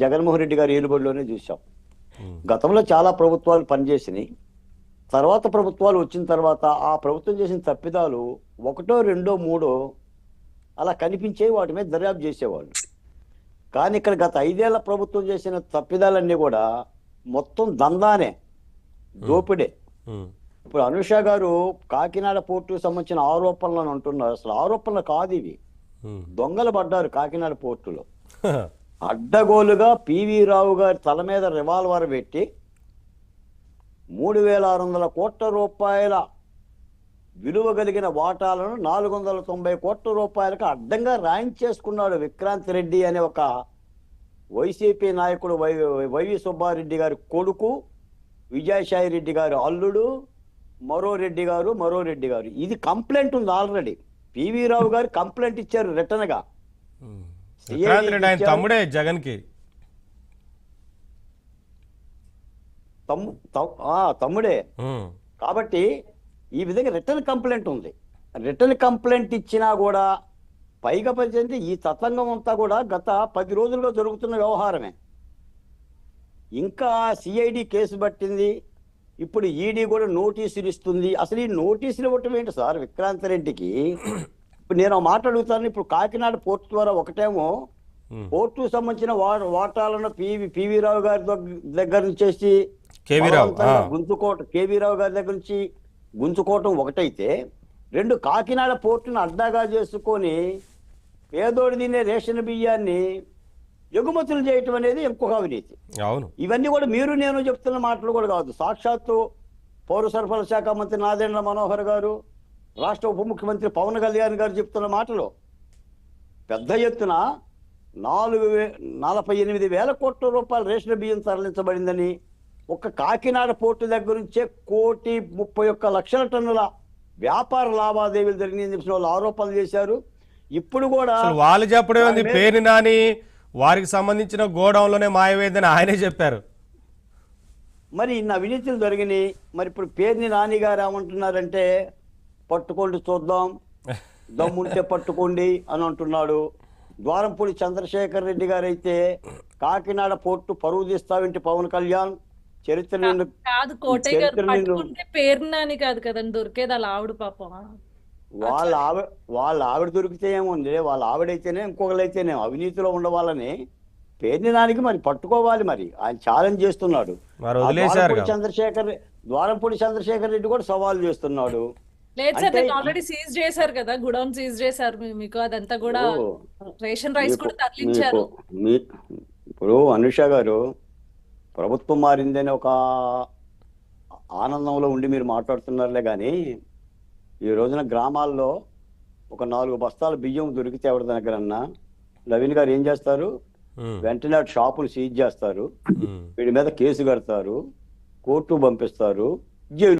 జగన్మోహన్ రెడ్డి గారి ఏలుబడిలోనే చూసాం. ఉమ్, గతంలో చాలా ప్రభుత్వాలు పనిచేసినాయి. తర్వాత ప్రభుత్వాలు వచ్చిన తర్వాత ఆ ప్రభుత్వం చేసిన తప్పిదాలు ఒకటో రెండో మూడో అలా కనిపించేవి, వాటి మీద దర్యాప్తు చేసేవాళ్ళు. కానీ ఇక్కడ గత 5 ఏళ్ల ప్రభుత్వం చేసిన తప్పిదాలన్నీ కూడా మొత్తం దందానే, దోపిడే. ఉమ్, ఇప్పుడు అనుష గారు కాకినాడ పోర్టుకు సంబంధించిన ఆరోపణలను అంటున్నారు. అసలు ఆరోపణలు కాదు ఇవి, ఉమ్. దొంగలు పడ్డారు కాకినాడ పోర్టులో. అడ్డగోలుగా పివి రావు గారి తల మీద రివాల్వర్ పెట్టి 3,600 కోట్ల రూపాయల విలువ కలిగిన వాటాలను 490 కోట్ల రూపాయలకు అడ్డంగా రాయించేసుకున్నాడు విక్రాంత్ రెడ్డి అనే ఒక వైసీపీ నాయకుడు. వైవి సుబ్బారెడ్డి గారి కొడుకు, విజయసాయి రెడ్డి గారి అల్లుడు, మరో రెడ్డి గారు. ఇది కంప్లైంట్ ఉంది ఆల్రెడీ. పివి రావు గారు కంప్లైంట్ ఇచ్చారు రిటర్న్ గా. ఉమ్. విక్రాంత్ రెడ్డి ఆయన తమ్ముడే జగన్ కి. తమ్ముడే ఉమ్, కాబట్టి ఈ విధంగా రిటర్న్ కంప్లైంట్ ఉంది. రిటర్న్ కంప్లైంట్ ఇచ్చినా కూడా పైగా పరిచయంటే ఈ తతంగం అంతా కూడా గత 10 రోజులుగా జరుగుతున్న వ్యవహారమే. ఇంకా సిఐడి కేసు పట్టింది, ఇప్పుడు ఈడీ కూడా నోటీసులు ఇస్తుంది. అసలు ఈ నోటీసులు ఇవ్వటం ఏంటి సార్ విక్రాంత్ రెడ్డికి? ఇప్పుడు నేను ఒక మాట అడుగుతాను. ఇప్పుడు కాకినాడ పోర్టు ద్వారా ఒకటేమో పోర్టుకు సంబంధించిన వాటాలను పివి రావు గారి దగ్గర నుంచి గుంజుకోవటం, కేవీ రావు గారి దగ్గర నుంచి గుంజుకోవటం ఒకటైతే, రెండు కాకినాడ పోర్టును అడ్డాగా చేసుకొని పేదోడి తినే రేషన్ బియ్యాన్ని ఎగుమతులు చేయటం అనేది ఇంకొక అవినీతి. అవును. ఇవన్నీ కూడా మీరు నేను చెప్తున్న మాటలు కూడా కాదు. సాక్షాత్తు పౌర సరఫరాల శాఖ మంత్రి నాదెండ్ల మనోహర్ గారు, రాష్ట్ర ఉప ముఖ్యమంత్రి పవన్ కళ్యాణ్ గారు చెప్తున్న మాటలు. పెద్ద ఎత్తున 48,000 కోట్ల రూపాయల రేషన్ బియ్యం తరలించబడిందని, ఒక కాకినాడ పోర్టు దగ్గర నుంచే 1,31,00,000 టన్నుల వ్యాపార లావాదేవీలు జరిగిందని చెప్పిన వాళ్ళు ఆరోపణలు చేశారు. ఇప్పుడు కూడా వాళ్ళు చెప్పడం ఉంది, పేరు నాని వారికి సంబంధించిన గోడౌన్లోనే మాయవేదని ఆయనే చెప్పారు. మరి ఇన్ని అవినీతులు జరిగినాయి. మరి ఇప్పుడు పేర్ని నాని గారు ఏమంటున్నారంటే, పట్టుకోండి చూద్దాం, దమ్ముంటే పట్టుకోండి అని అంటున్నాడు. ద్వారంపూడి చంద్రశేఖర్ రెడ్డి గారు అయితే కాకినాడ పోర్టు పరువు తీస్తావేంటి పవన్ కళ్యాణ్, చరిత్ర కాదు కోటయ్య గారు, పట్టుకుంటే పేరు నాని కాదు కదండి దొరికేది, అలా ఆవిడ పాపం. వాళ్ళ ఆవిడ దొరికితే ఏముంది, వాళ్ళ ఆవిడైతేనే ఇంకొకరైతేనే అవినీతిలో ఉండవాలని పేర్ని నానికి మరి పట్టుకోవాలి. మరి ఆయన ఛాలెంజ్ చేస్తున్నాడు. ద్వారంపూడి చంద్రశేఖర్ రెడ్డి కూడా సవాల్ చేస్తున్నాడు. లేదు సార్, నేను ఆల్రెడీ సీజ్ చేశారు కదా, గుడౌన్ సీజ్ చేశారు మీకు. అదంతా కూడా రేషన్ రైస్ కూడా తరలించారు. ఇప్పుడు అనుష గారు ప్రభుత్వం మారిందని ఒక ఆనందంలో ఉండి మీరు మాట్లాడుతున్నారులే కానీ, ఈ రోజున గ్రామాల్లో ఒక 4 బస్తాల బియ్యం దొరికితే ఎవరి దగ్గరన్నా నవీన్ గారు ఏం చేస్తారు? వెంటనే షాపులు సీజ్ చేస్తారు, వీడి మీద కేసు కడతారు, కోర్టు పంపిస్తారు, జైలు